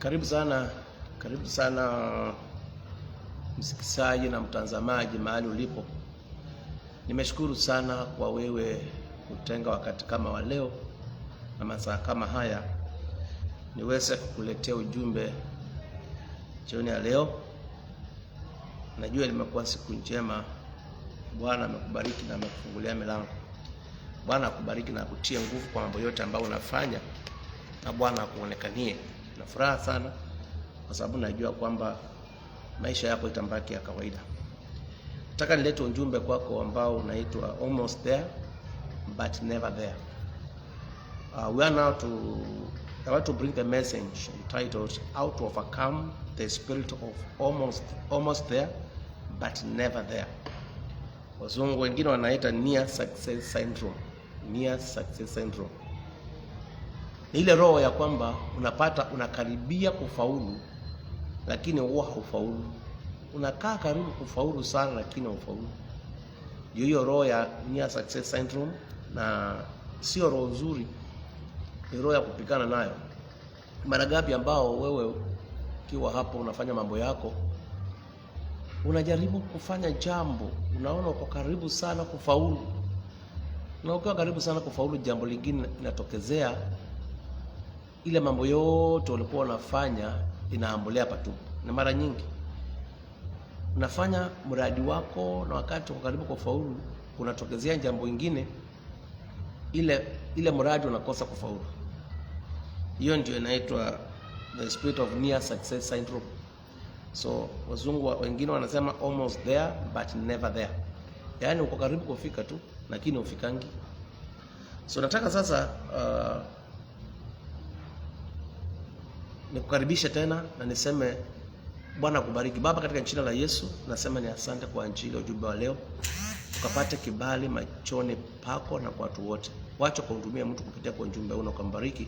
Karibu sana msikizaji na mtazamaji mahali ulipo. Nimeshukuru sana kwa wewe kutenga wakati kama wa leo na masaa kama haya niweze kukuletea ujumbe jioni ya leo. Najua limekuwa siku njema. Bwana amekubariki na amekufungulia milango. Bwana akubariki na akutie nguvu kwa mambo yote ambayo unafanya, na Bwana akuonekanie. Na furaha sana kwa sababu najua kwamba maisha yako itambaki ya kawaida. Nataka nilete ujumbe kwako ambao unaitwa almost there but never there. I want to bring the message entitled how to overcome the spirit of almost there but never there. Wazungu wengine wanaita near success syndrome. Near success syndrome ni ile roho ya kwamba unakaribia kufaulu lakini huwa haufaulu. Unakaa karibu kufaulu sana lakini haufaulu. Hiyo roho ya near success syndrome, na sio roho nzuri, ni roho ya kupigana nayo. Mara ngapi ambao wewe ukiwa hapo unafanya mambo yako, unajaribu kufanya jambo, unaona uko karibu sana kufaulu, na ukiwa karibu sana kufaulu, jambo lingine linatokezea, ile mambo yote ulikuwa unafanya inaambolea patupu. Na mara nyingi unafanya mradi wako, na wakati uko karibu kufaulu unatokezea jambo lingine, ile mradi unakosa kufaulu. Hiyo ndio inaitwa the spirit of near success syndrome. So wazungu wengine wanasema almost there but never there. Yaani uko karibu kufika tu lakini ufikangi. So nataka sasa nikukaribisha tena na niseme Bwana kubariki. Baba, katika jina la Yesu nasema ni asante kwa ajili ya ujumbe wa leo. Ukapate kibali machoni pako na kwa watu wote. Wacha kuhudumia mtu kupitia kwa ujumbe huu, na ukambariki,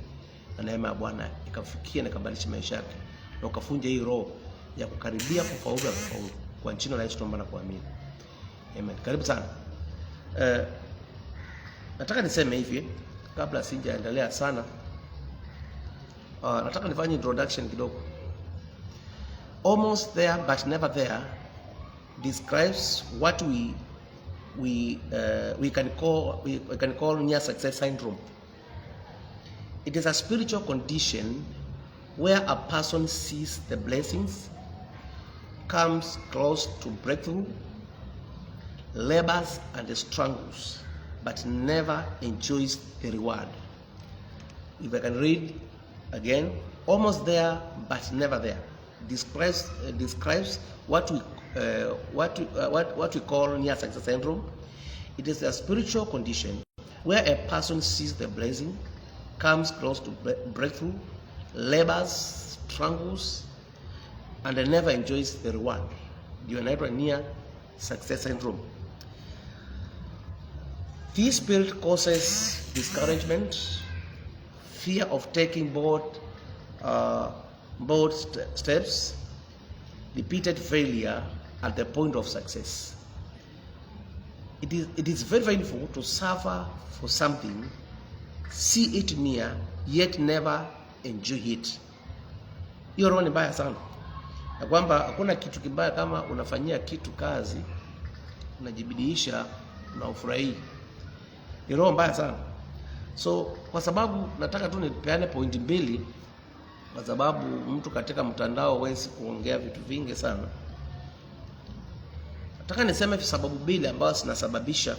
na neema ya Bwana ikafikie na kabadilisha maisha yake, na ukafunje hii roho ya kukaribia kufaulu na kufaulu. Kwa jina la Yesu tunaomba na kuamini. Amen. Karibu sana. Nataka niseme hivi kabla sijaendelea sana. Nataka nifanye introduction kidogo. Almost there but never there describes what we can call near success syndrome. It is a spiritual condition where a person sees the blessings, comes close to breakthrough, labors and struggles, but never enjoys the reward. If I can read again, almost there but never there describes what we call near success syndrome. It is a spiritual condition where a person sees the blessing, comes close to breakthrough, labors, struggles, and never enjoys the reward. You are near success syndrome. This spirit causes discouragement, fear of taking bold steps, repeated failure at the point of success. It is very painful to suffer for something, see it near, yet never enjoy it. Hiyo roho ni mbaya sana. Na kwamba hakuna kitu kibaya kama unafanyia kitu kazi, unajibidiisha na ufurahi. Ni roho mbaya sana. So kwa sababu nataka tu nipeane point mbili, kwa sababu mtu katika mtandao hawezi kuongea vitu vingi sana. Nataka niseme sababu mbili ambazo zinasababisha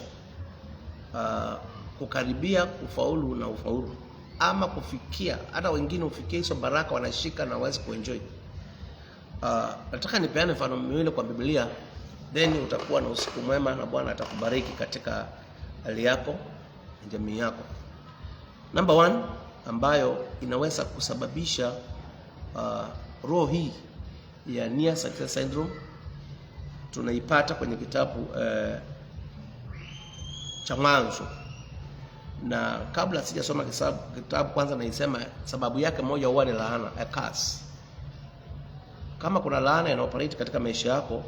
kukaribia kufaulu na ufaulu, ama kufikia, hata wengine ufikia hizo baraka wanashika na hawezi kuenjoy. Nataka nipeane mfano miwili kwa Biblia, then utakuwa na usiku mwema na Bwana atakubariki katika hali yako na jamii yako. Number one ambayo inaweza kusababisha roho hii ya near success syndrome tunaipata kwenye kitabu cha Mwanzo. Na kabla sijasoma kitabu kwanza naisema sababu yake moja huwa ni laana, a curse. Kama kuna laana inaoperate katika maisha yako,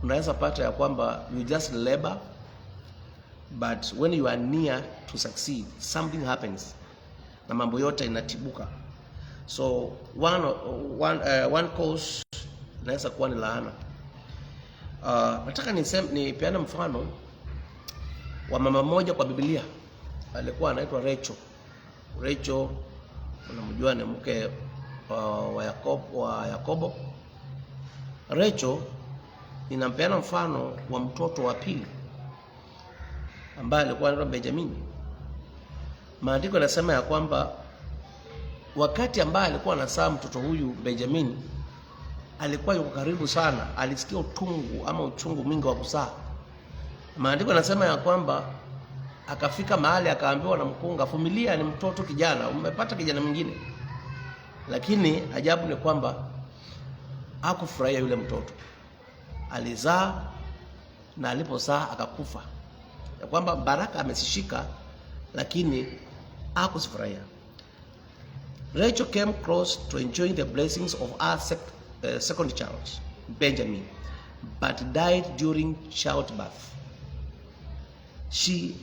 unaweza pata ya kwamba you just labor, but when you are near to succeed, something happens na mambo yote inatibuka. So one cause inaweza kuwa ni laana. Nataka nipeane mfano wa mama mmoja kwa Biblia. Alikuwa anaitwa Rachel. Rachel unamjua, ni mke wa Yakobo. Rachel ninampeana mfano wa mtoto wa pili ambaye alikuwa anaitwa Benjamin. Maandiko yanasema ya kwamba wakati ambaye alikuwa anazaa mtoto huyu Benjamin, alikuwa yuko karibu sana, alisikia uchungu mwingi wa kuzaa. Maandiko yanasema ya kwamba akafika mahali akaambiwa na mkunga, "Vumilia, ni mtoto kijana, umepata kijana mwingine." Lakini ajabu ni kwamba hakufurahia yule mtoto. Alizaa na alipozaa akakufa. Ya kwamba baraka amesishika lakini hakufurahia. Rachel came close to enjoying the blessings of her second child, Benjamin, but died during childbirth. She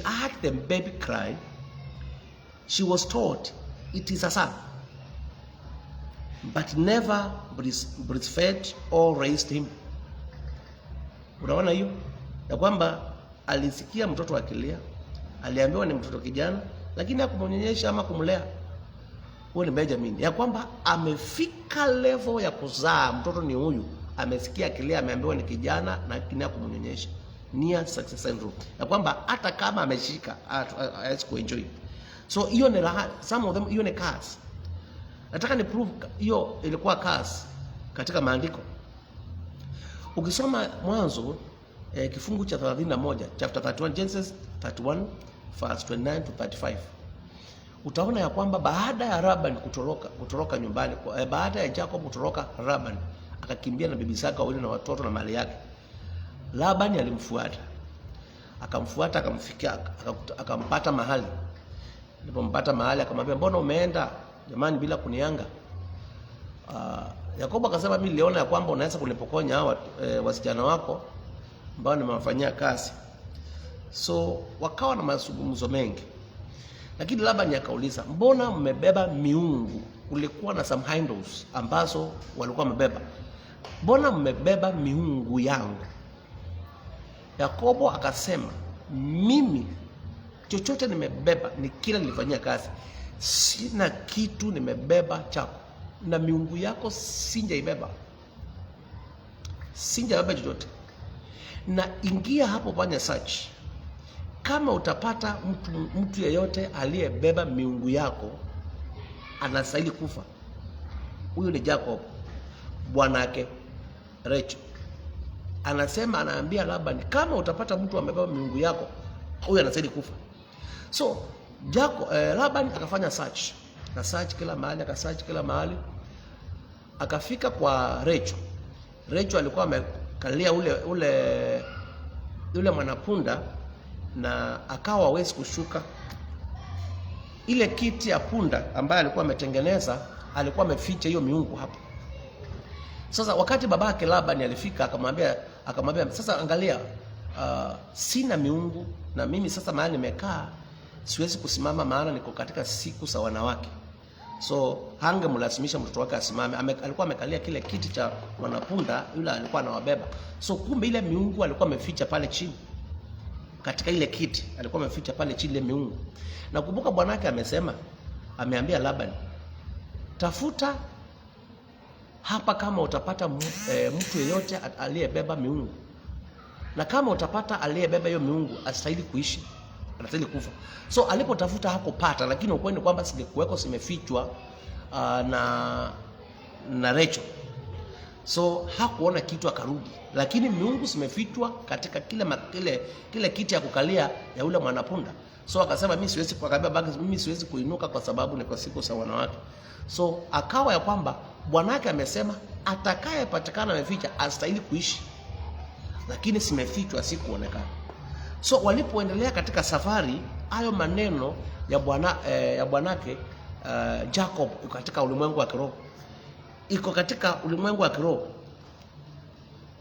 heard the baby cry. She was told it is a son, but never breastfed or raised him. Unaona hiyo? Ya kwamba alisikia mtoto akilia, aliambiwa ni mtoto kijana, lakini hakumnyonyesha ama kumlea. Huyo ni Benjamin. Ya kwamba amefika level ya kuzaa mtoto ni huyu, amesikia akilia, ameambiwa ni kijana na kina kumnyonyesha. Near success syndrome. Ya kwamba hata kama ameshika hawezi kuenjoy. So hiyo ni some of them, hiyo ni curse. Nataka ni prove hiyo ilikuwa curse katika maandiko. Ukisoma Mwanzo kifungu cha 31, chapter 31, Genesis 31 verse 29 to 35. Utaona ya kwamba baada ya Laban kutoroka nyumbani, baada ya Jacob kutoroka Laban, akakimbia na bibi zake wawili na watoto na mali yake. Laban alimfuata. Akamfuata, akamfikia, akampata mahali. Alipompata mahali akamwambia, "Mbona umeenda jamani bila kunianga?" Yakobo akasema, "Mimi niliona ya kwamba unaweza kunipokonya hao wasichana wako ambao nimewafanyia kazi." So wakawa na mazungumzo mengi. Lakini Laban akauliza, "Mbona mmebeba miungu?" Kulikuwa na some idols ambazo walikuwa wamebeba. "Mbona mmebeba miungu yangu?" Yakobo akasema, "Mimi chochote nimebeba ni kila nilifanyia kazi. Sina kitu nimebeba chako, na miungu yako sinjaibeba. Sinjaibeba chochote. Na ingia hapo, fanya search. Kama utapata mtu yeyote aliyebeba miungu yako, anastahili kufa." Huyo ni Jacob, bwanake Rachel. Anasema, anaambia Laban, kama utapata mtu amebeba miungu yako, huyo anastahili kufa. So Laban akafanya search. Na search kila mahali, akasearch kila mahali. Akafika kwa Rachel. Rachel alikuwa amekalia ule mwanapunda, na akawa hawezi kushuka. Ile kiti ya punda ambaye alikuwa ametengeneza, alikuwa ameficha hiyo miungu hapo. Sasa wakati babake Laban alifika, akamwambia, "Sasa angalia, sina miungu, na mimi sasa mahali nimekaa siwezi kusimama, maana niko katika siku za wanawake." So hangemlazimisha mtoto wake asimame. Alikuwa amekalia kile kiti cha mwanapunda, yule alikuwa anawabeba. So kumbe ile miungu alikuwa ameficha pale chini. Katika ile kiti alikuwa ameficha pale chini ile miungu. Na kumbuka bwanake ameambia Laban, "Tafuta hapa kama utapata mtu yeyote aliyebeba miungu. Na kama utapata aliyebeba hiyo miungu, astahili kuishi, anastahili kufa." So alipotafuta hakupata, lakini ukweli kwamba zilikuweko zimefichwa na Rachel. So hakuona kitu, akarudi. Lakini miungu zimefichwa katika kile kiti ya kukalia ya yule mwanapunda. So akasema, mimi siwezi kuinuka kwa sababu ni kwa siku za wanawake. So akawa ya kwamba bwanake amesema atakayepatikana ameficha astahili kuishi, lakini simefichwa, si kuonekana. So walipoendelea katika safari, hayo maneno ya bwanake Jacob katika ulimwengu wa kiroho, iko katika ulimwengu wa kiroho,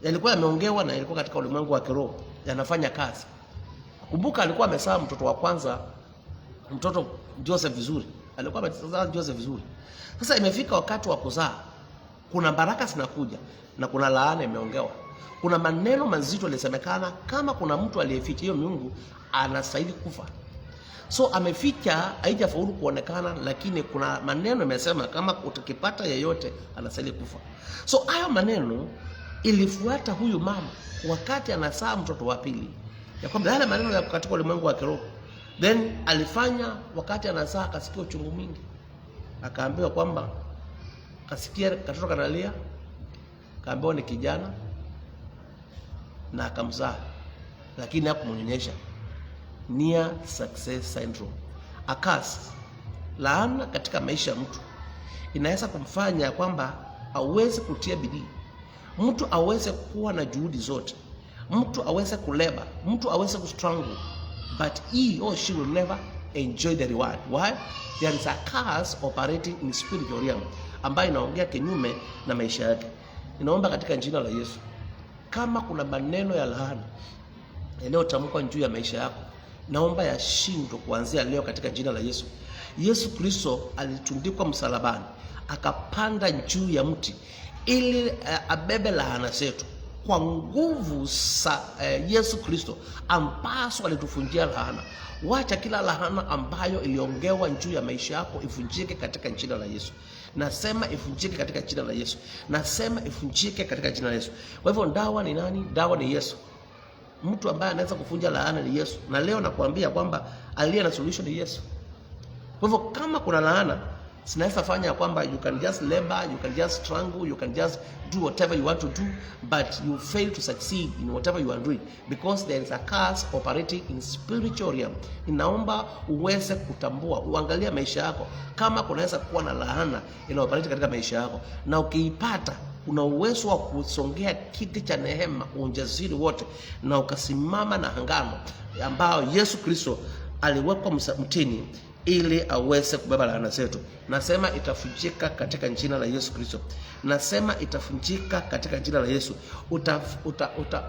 yalikuwa yameongewa na yalikuwa katika ulimwengu wa kiroho, yanafanya kazi. Kumbuka alikuwa amezaa mtoto wa kwanza, mtoto Joseph vizuri, alikuwa amezaa Joseph vizuri. Sasa imefika wakati wa kuzaa, kuna baraka zinakuja na kuna laana imeongewa. Kuna maneno mazito yalisemekana, kama kuna mtu aliyeficha hiyo miungu anastahili kufa. So ameficha, haijafaulu kuonekana, lakini kuna maneno yamesema kama utakipata yeyote anastahili kufa. So hayo maneno ilifuata huyu mama wakati anazaa mtoto wa pili, ya kwamba yale maneno ya katika ulimwengu wa kiroho. Then alifanya wakati anazaa akasikia uchungu mwingi, akaambiwa kwamba kasikia katoto kanalia, kaambiwa ni kijana, na akamzaa, lakini hakumnyonyesha. Near success syndrome. Akas, laana katika maisha ya mtu inaweza kumfanya kwamba aweze kutia bidii, mtu aweze kuwa na juhudi zote, mtu aweze kuleba, mtu aweze kustruggle, but he or she will never enjoy the reward. Why? There is a curse operating in spiritual realm ambayo inaongea kinyume na maisha yake. Inaomba katika jina la Yesu, kama kuna maneno ya laana yanayotamkwa juu ya maisha yako, naomba yashindwe kuanzia leo katika jina la Yesu. Yesu Kristo alitundikwa msalabani, akapanda juu ya mti ili abebe laana zetu. Kwa nguvu za Yesu Kristo ambazo alitufunjia laana. Wacha kila laana ambayo iliongewa juu ya maisha yako ifunjike katika jina la Yesu. Nasema ifunjike katika jina la Yesu. Nasema ifunjike katika jina la Yesu. Kwa hivyo dawa ni nani? Dawa ni Yesu. Mtu ambaye anaweza kufunja laana ni Yesu. Na leo nakuambia kwamba aliye na solution ni Yesu. Kwa hivyo kama kuna laana, sinaweza fanya kwamba you can just labor, you can just struggle, you can just do whatever you want to do, but you fail to succeed in whatever you are doing because there is a curse operating in spiritual realm. Ninaomba uweze kutambua, uangalia maisha yako kama kunaweza kuwa na laana inaoperate katika maisha yako, na ukiipata una uwezo wa kusongea kiti cha neema ujasiri wote na ukasimama na hangano ambao Yesu Kristo aliwekwa mtini ili aweze kubeba laana zetu. Nasema itafunjika katika jina la Yesu Kristo. Nasema itafunjika katika jina la Yesu.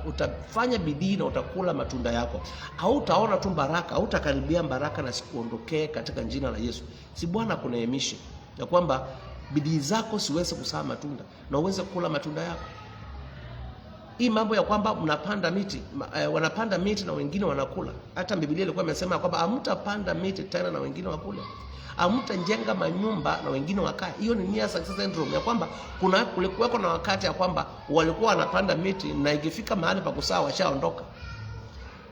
Utafanya bidii na utakula matunda yako. Hautaona tu baraka, hautakaribia baraka na sikuondokee katika jina la Yesu. Si Bwana kuneemishe ya kwamba bidii zako siweze kuzaa matunda na uweze kula matunda yako. Hii mambo ya kwamba mnapanda miti, wanapanda miti na wengine wanakula. Hata Biblia ilikuwa imesema kwamba hamtapanda miti tena na wengine wakule. Hamtajenga manyumba na wengine wakae. Hiyo ni near success syndrome, ya kwamba kulikuwa na wakati ya kwamba walikuwa wanapanda miti na ikifika mahali pa kusaa washaondoka.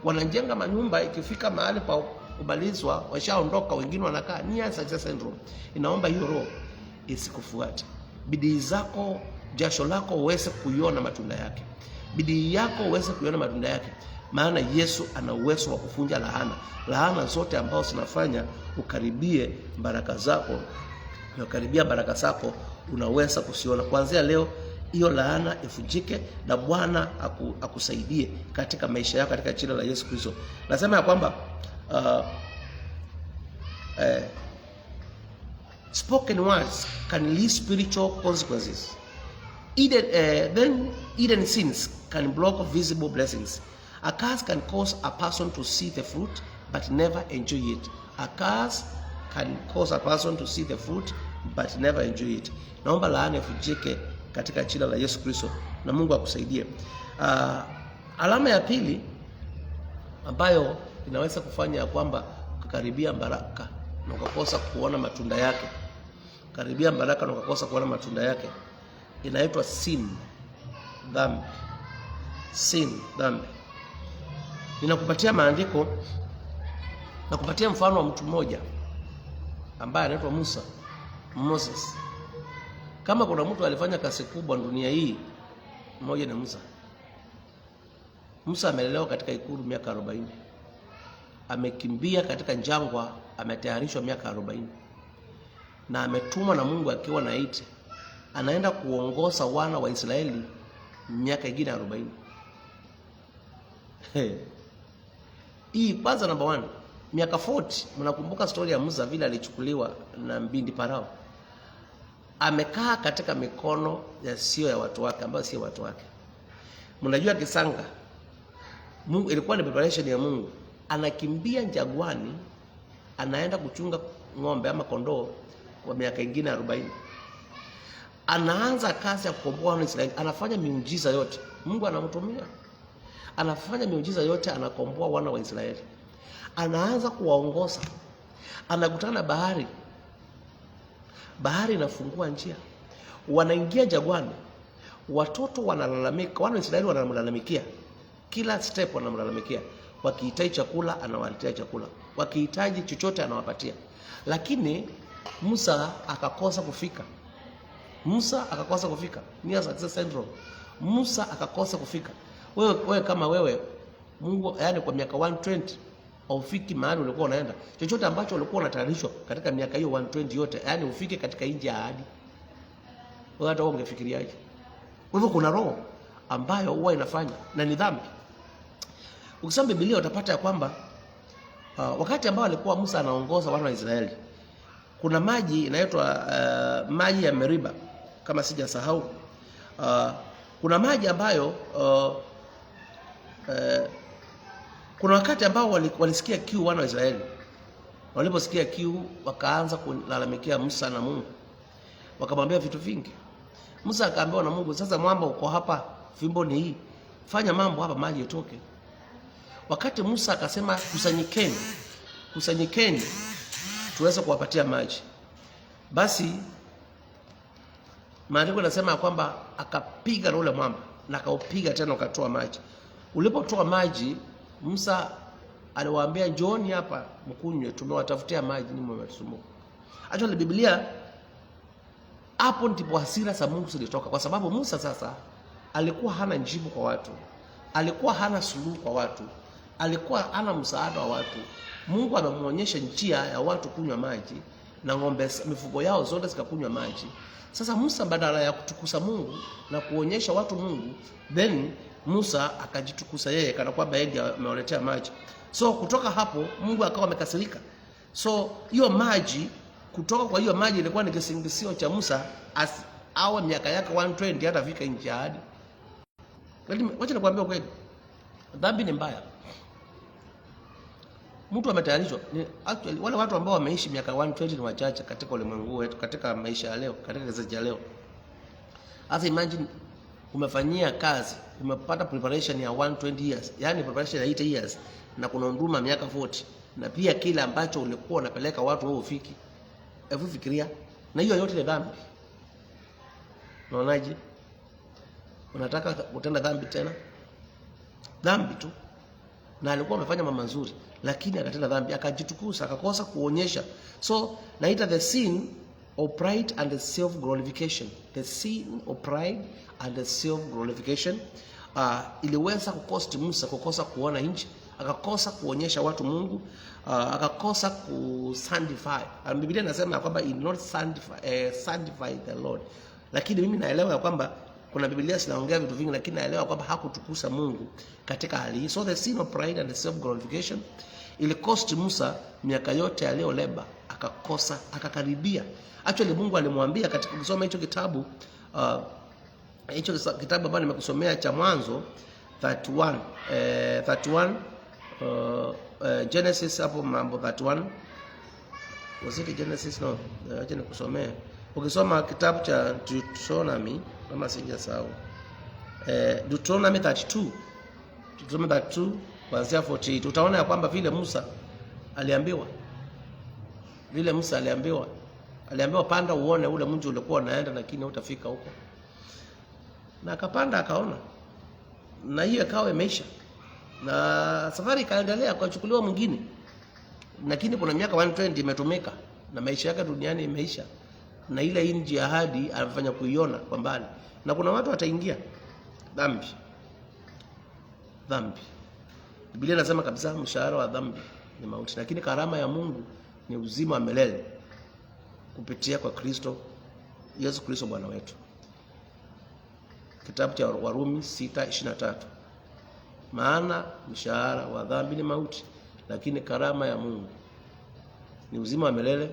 Wanajenga manyumba, ikifika mahali pa kubalizwa washaondoka, wengine wanakaa. Near success syndrome. Inaomba hiyo roho isikufuate. Bidii zako, jasho lako uweze kuiona matunda yake. Bidii yako uweze kuiona matunda yake. Maana Yesu ana uwezo wa kufunja laana zote ambazo zinafanya ukaribie baraka zako. Na ukaribia baraka zako unaweza kusiona. Kuanzia leo hiyo laana ifunjike na Bwana akusaidie katika maisha yako katika jina la Yesu Kristo. Nasema ya kwamba spoken words can lead spiritual consequences. Hidden sins can block visible blessings. A curse can cause a person to see the fruit but never enjoy it. A curse can cause a person to see the fruit but never enjoy it. Naomba laana ifujike katika jina la Yesu Kristo na Mungu akusaidie. Alama ya pili ambayo inaweza kufanya ya kwamba kukaribia baraka na ukakosa kuona matunda yake. Karibia baraka na ukakosa kuona matunda yake. Inaitwa sin, dhambi. Sin, dhambi. Ninakupatia maandiko, nakupatia mfano wa mtu mmoja ambaye anaitwa Moses. Kama kuna mtu alifanya kazi kubwa dunia hii, mmoja ni Musa. Musa amelelewa katika ikulu miaka 40. Amekimbia katika jangwa, ametayarishwa miaka 40. Na ametumwa na Mungu akiwa na 80. Anaenda kuongoza wana wa Israeli miaka ingine 40. Hii kwanza number 1. Miaka 40, mnakumbuka story ya Musa vile alichukuliwa na mbindi Farao. Amekaa katika mikono ya sio ya watu wake, ambao sio watu wake. Mnajua kisanga, Mungu ilikuwa ni preparation ya Mungu. Anakimbia jangwani, anaenda kuchunga ng'ombe ama kondoo kwa miaka ingine 40. anaanza kazi ya kukomboa wana wa Israeli, anafanya miujiza yote. Mungu anamtumia. Anafanya miujiza yote, anakomboa wana wa Israeli. Anaanza kuwaongoza. Anakutana bahari. Bahari inafungua njia. Wanaingia jangwani. Watoto wanalalamika, wana wa Israeli wanamlalamikia. Kila step wanamlalamikia. Wakihitaji chakula anawaletea chakula. Wakihitaji chochote anawapatia. Lakini Musa akakosa kufika. Near Success Syndrome. Musa akakosa kufika. Wewe kama wewe, Mungu yani kwa miaka 120 aufiki mahali ulikuwa unaenda. Chochote ambacho ulikuwa unatayarishwa katika miaka hiyo 120 yote, yani ufike katika nchi ya ahadi. Wewe hata wewe ungefikiriaje? Kwa hivyo kuna roho ambayo huwa inafanya na ni dhambi. Ukisoma Biblia utapata ya kwamba wakati ambao alikuwa Musa anaongoza wana wa Israeli, kuna maji inaitwa maji ya Meriba kama sijasahau. Kuna maji ambayo kuna wakati ambao walisikia kiu wana wa Israeli. Waliposikia kiu wakaanza kulalamikia Musa na Mungu. Wakamwambia vitu vingi. Musa akaambiwa na Mungu, sasa mwamba uko hapa, fimbo ni hii. Fanya mambo hapa maji yatoke. Wakati Musa akasema kusanyikeni tuweze kuwapatia maji. Basi maandiko yanasema kwamba akapiga na ule mwamba na akaupiga tena ukatoa maji. Ulipotoa maji, Musa aliwaambia njooni hapa mkunywe, tumewatafutia maji ni mmetusumbuka. Actually Biblia hapo ndipo hasira za Mungu zilitoka, kwa sababu Musa sasa alikuwa hana jibu kwa watu. Alikuwa hana suluhu kwa watu. Alikuwa hana msaada wa watu. Mungu amemuonyesha njia ya watu kunywa maji na ng'ombe mifugo yao zote zikakunywa maji. Sasa Musa badala ya kutukusa Mungu na kuonyesha watu Mungu, then Musa akajitukusa yeye kana kwamba yeye ndiye amewaletea maji. So kutoka hapo Mungu akawa amekasirika. So hiyo maji, kutoka kwa hiyo maji ilikuwa ni kisingisio cha Musa awe miaka yake 120 hata fika nchi ya ahadi. Wacha nikwambie kweli, dhambi ni mbaya. Mtu ametayarishwa. Actually wale watu ambao wameishi miaka 120 ni wachache katika ulimwengu wetu, katika maisha ya leo, katika kizazi cha leo. Hata imagine umefanyia kazi, umepata preparation ya 120 years, yani preparation ya 80 years, na kuna huduma miaka 40, na pia kile ambacho ulikuwa unapeleka watu wao ufiki. Hebu fikiria, na hiyo yote ni dhambi. Unaonaje? Unataka kutenda dhambi tena? Dhambi tu. Na alikuwa amefanya mambo mazuri, lakini akatenda dhambi, akajitukusa, akakosa kuonyesha. So naita the sin of pride and the self glorification. The sin of pride and the self glorification iliweza kukosti Musa kukosa kuona nchi, akakosa kuonyesha watu Mungu, akakosa kusanctify. Biblia inasema kwamba he not sanctify the Lord. Lakini mimi naelewa ya kwamba kuna Biblia zinaongea vitu vingi, lakini naelewa kwamba hakutukusa Mungu katika hali hii. So the sin of pride and the self glorification ili cost Musa miaka yote ya leo leba, akakosa, akakaribia. Actually Mungu alimwambia katika kusoma hicho kitabu ambacho nimekusomea cha Mwanzo 31 Genesis hapo mambo 31. Was it Genesis? No, acha nikusomee. Ukisoma kitabu cha Deuteronomy kama sijasahau, Deuteronomy 32 kuanzia 48, utaona ya kwamba vile Musa aliambiwa, panda uone ule mji ulikuwa unaenda, lakini utafika huko. Na akapanda akaona, na hiyo ikawa imeisha, na safari ikaendelea, kuchukuliwa mwingine. Lakini kuna miaka 120 imetumika na maisha yake duniani imeisha, na ile nchi ya ahadi anafanya kuiona kwa mbali, na kuna watu wataingia dhambi. Biblia inasema kabisa mshahara wa dhambi ni mauti, lakini karama ya Mungu ni uzima wa milele kupitia kwa Kristo Yesu Kristo Bwana wetu. Kitabu cha Warumi 6:23. Maana mshahara wa dhambi ni mauti, lakini karama ya Mungu ni uzima wa milele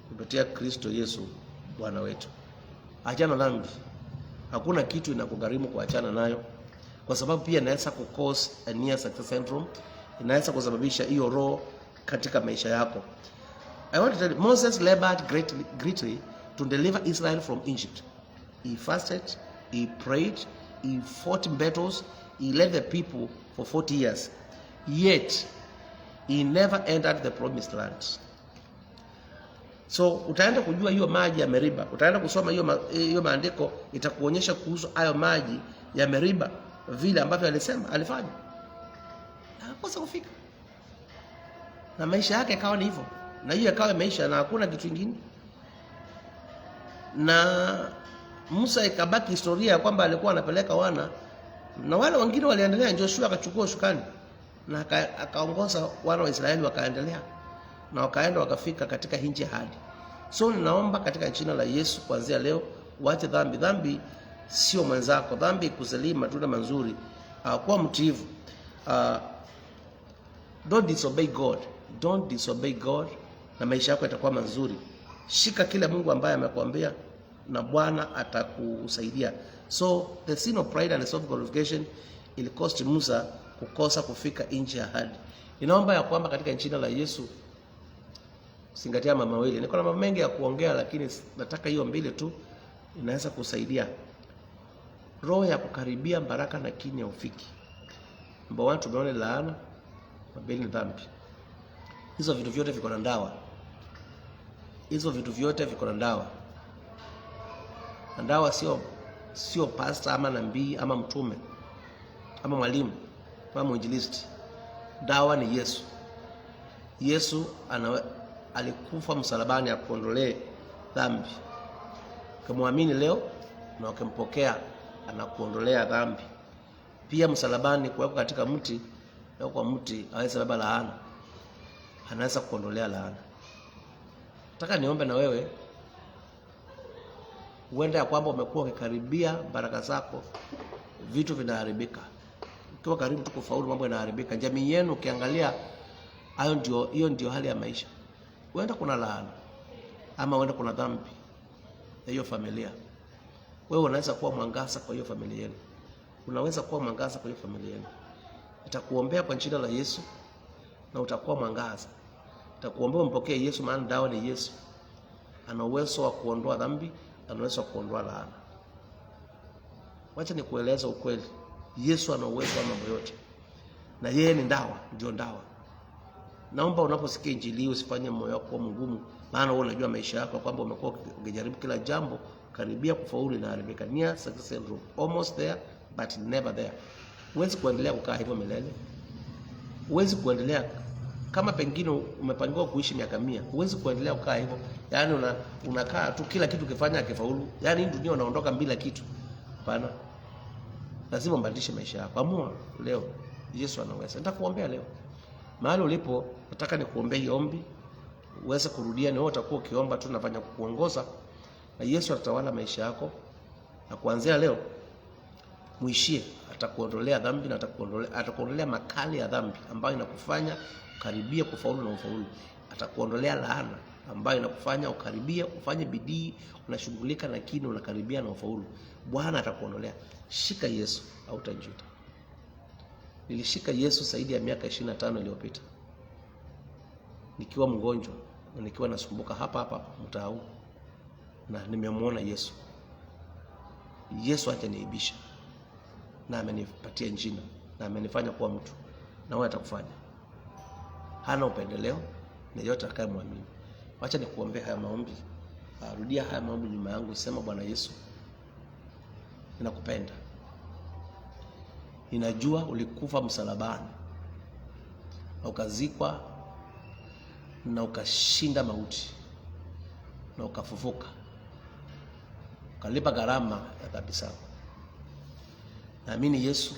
kupitia Kristo Yesu Bwana wetu. Achana dhambi. Hakuna kitu inakugharimu kuachana nayo, kwa sababu pia inaweza kucause a near success syndrome, inaweza kusababisha hiyo roho katika maisha yako. I want to tell you, Moses labored greatly to deliver Israel from Egypt. he fasted, he prayed, he fought in battles, he led the people for 40 years. Yet, he never entered the promised land. So, utaenda kujua hiyo maji ya Meriba. Utaenda kusoma hiyo maandiko, itakuonyesha kuhusu hayo maji ya Meriba, vile ambavyo alisema, alifanya. Hakukosa kufika. Na maisha yake yakawa ni hivyo. Na hiyo yakawa maisha na hakuna kitu kingine. Na Musa ikabaki historia kwamba alikuwa anapeleka wana, na wale wengine waliendelea. Joshua akachukua ushukani na akaongoza wana wa Israeli, wakaendelea na wakaenda wakafika katika nchi ya ahadi. So ninaomba katika jina la Yesu, kuanzia leo uache dhambi. Dhambi sio mwenzako. Dhambi ikuzalia matunda mazuri. Kuwa mtiifu. Don't disobey God. Don't disobey God, na maisha yako yatakuwa mazuri. Shika kile Mungu ambaye amekuambia na Bwana atakusaidia. So the sin of pride and self glorification ili cost Musa kukosa kufika nchi ya ahadi. Ninaomba ya kwamba katika jina la Yesu zingatia mambo mawili. Niko na mambo mengi ya kuongea, lakini nataka hiyo mbili tu inaweza kusaidia. Roho ya kukaribia baraka na kimya ufiki. Namba 1 tumeona laana, namba 2 ni dhambi. Hizo vitu vyote viko na dawa. Hizo vitu vyote viko na dawa. Na dawa sio pastor ama nabii ama mtume ama mwalimu ama mwinjilisti. Dawa ni Yesu. Yesu alikufa msalabani akuondolee dhambi. Kumwamini leo na ukimpokea, anakuondolea dhambi. Pia msalabani kuwekwa katika mti, kwa mti hawezi baba laana, anaweza kuondolea laana. Nataka niombe na wewe, uende ya kwamba umekuwa ukikaribia baraka zako, vitu vinaharibika. Ukiwa karibu tu kufaulu, mambo yanaharibika. Jamii yenu ukiangalia, hiyo ndio hali ya maisha. Uenda kuna laana ama uenda kuna dhambi ya hiyo familia. Wewe unaweza kuwa mwangaza kwa hiyo familia yenu. Unaweza kuwa mwangaza kwa hiyo familia yenu. Nitakuombea kwa jina la Yesu na utakuwa mwangaza. Nitakuombea umpokee Yesu, maana dawa ni Yesu. Ana uwezo wa kuondoa dhambi, ana uwezo wa kuondoa laana. Wacha nikueleza ukweli. Yesu ana uwezo wa mambo yote. Na yeye ni dawa, ndio dawa. Naomba unaposikia injili usifanye moyo wako mgumu, maana wewe unajua maisha yako kwamba umekuwa ukijaribu kila jambo, karibia kufaulu na haribika. Near success syndrome, almost there but never there. Huwezi kuendelea kukaa hivyo milele. Huwezi kuendelea kama pengine umepangiwa kuishi miaka 100. Huwezi kuendelea kukaa hivyo. Yaani unakaa tu kila kitu ukifanya kifaulu. Yaani hii dunia unaondoka bila kitu. Hapana. Lazima ubadilishe maisha yako. Amua leo. Yesu anaweza. Nitakuombea leo. Mahali ulipo, nataka nikuombee ombi uweze kurudia. Ni wewe utakuwa ukiomba tu, nafanya kukuongoza, na Yesu atatawala maisha yako. Na kuanzia leo muishie, atakuondolea dhambi na atakuondolea makali ya dhambi ambayo inakufanya ukaribia kufaulu na ufaulu. Atakuondolea laana ambayo inakufanya ukaribia, ufanye bidii, unashughulika na kile unakaribia na ufaulu. Bwana atakuondolea. Shika Yesu, hautajuta. Nilishika Yesu zaidi ya miaka 25 iliyopita. Nikiwa mgonjwa na nikiwa nasumbuka hapa mtaa huu, na nimemwona Yesu. Yesu hajaniibisha, na amenipatia jina, na amenifanya kuwa mtu, na wewe atakufanya. Hana upendeleo, na yote atakayemwamini. Acha nikuombea haya maombi. Rudia haya maombi nyuma yangu. Sema: Bwana Yesu, ninakupenda. Ninajua ulikufa msalabani na ukazikwa na ukashinda mauti na ukafufuka, ukalipa gharama ya dhambi zangu. Naamini Yesu,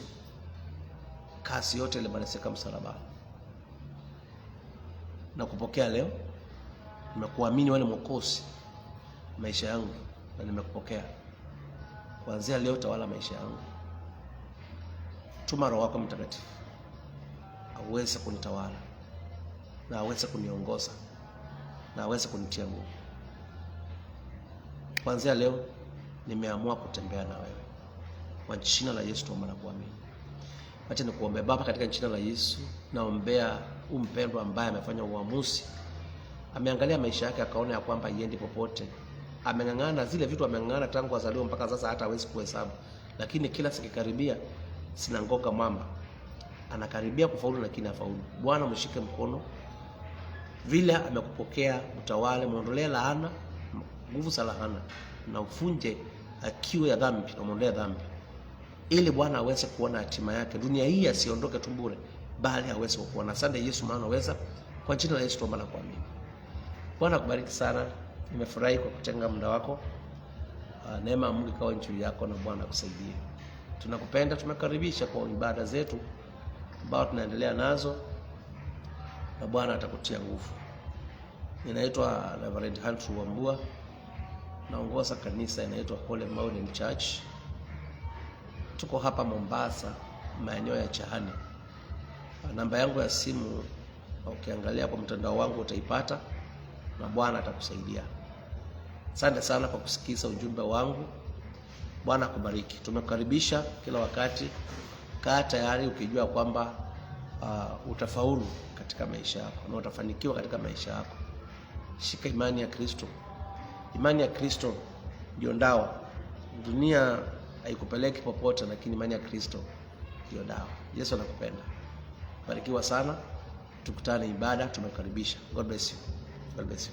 kazi yote ilimalizika msalabani. Na kupokea leo, nimekuamini wewe ni Mwokozi maisha yangu, na nimekupokea. Kuanzia leo tawala maisha yangu. Tuma Roho wako Mtakatifu aweze kunitawala, na aweze kuniongoza, na aweze kunitia nguvu. Kuanzia leo nimeamua kutembea na wewe. Kwa jina la Yesu tuomba na kuamini. Acha nikuombe. Baba, katika jina la Yesu naombea mpendwa ambaye amefanya uamuzi, ameangalia maisha yake akaona ya kwamba haendi popote, ameng'ang'ana zile vitu, ameng'ang'ana tangu azaliwa mpaka sasa, hata hawezi kuhesabu, lakini kila sikikaribia sinangoka mwamba, anakaribia kufaulu lakini hafaulu. Bwana mshike mkono, vile amekupokea utawale, muondolee laana, nguvu za laana, na ufunje akiwa ya dhambi, na muondolee dhambi, ili Bwana aweze kuona hatima yake dunia hii, asiondoke tu bure, bali aweze kuona. Asante Yesu, maana unaweza. Kwa jina la Yesu tuomba na kuamini. Bwana kubariki sana. Nimefurahi kwa kutenga muda wako. Neema ya Mungu ikawa juu yako na Bwana akusaidie. Tunakupenda, tumekaribisha kwa ibada zetu ambao tunaendelea nazo, na Bwana atakutia nguvu. Ninaitwa Reverend Andrew Wambua, naongoza kanisa inaitwa Holy Mountain Church. Tuko hapa Mombasa, maeneo ya Chahani. Namba yangu ya simu ukiangalia kwa mtandao wangu utaipata, na Bwana atakusaidia. Asante sana kwa kusikiza ujumbe wangu. Bwana akubariki. Tumekukaribisha kila wakati. Kaa tayari ukijua kwamba utafaulu katika maisha yako na utafanikiwa katika maisha yako. Shika imani ya Kristo. Imani ya Kristo ndio dawa. Dunia haikupeleki popote, lakini imani ya Kristo ndio dawa. Yesu anakupenda. Barikiwa sana. Tukutane ibada, tumekukaribisha. God bless you. God bless you.